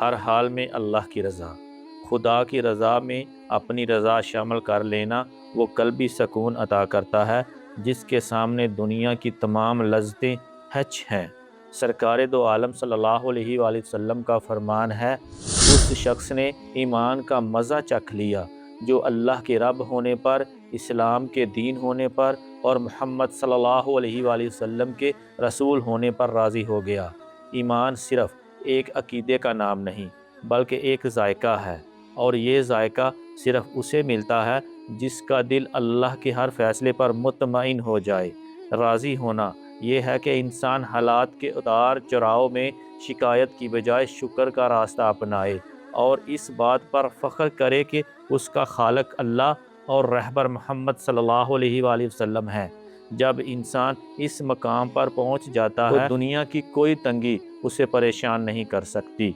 ہر حال میں اللہ کی رضا، خدا کی رضا میں اپنی رضا شامل کر لینا وہ قلبی سکون عطا کرتا ہے جس کے سامنے دنیا کی تمام لذتیں ہچ ہیں۔ سرکار دو عالم صلی اللہ علیہ وآلہ وسلم کا فرمان ہے، اس شخص نے ایمان کا مزہ چکھ لیا جو اللہ کے رب ہونے پر، اسلام کے دین ہونے پر اور محمد صلی اللہ علیہ وآلہ وسلم کے رسول ہونے پر راضی ہو گیا۔ ایمان صرف ایک عقیدے کا نام نہیں بلکہ ایک ذائقہ ہے، اور یہ ذائقہ صرف اسے ملتا ہے جس کا دل اللہ کے ہر فیصلے پر مطمئن ہو جائے۔ راضی ہونا یہ ہے کہ انسان حالات کے اتار چڑھاؤ میں شکایت کی بجائے شکر کا راستہ اپنائے اور اس بات پر فخر کرے کہ اس کا خالق اللہ اور رہبر محمد صلی اللہ علیہ وآلہ وسلم ہے۔ جب انسان اس مقام پر پہنچ جاتا ہے تو دنیا کی کوئی تنگی اسے پریشان نہیں کر سکتی۔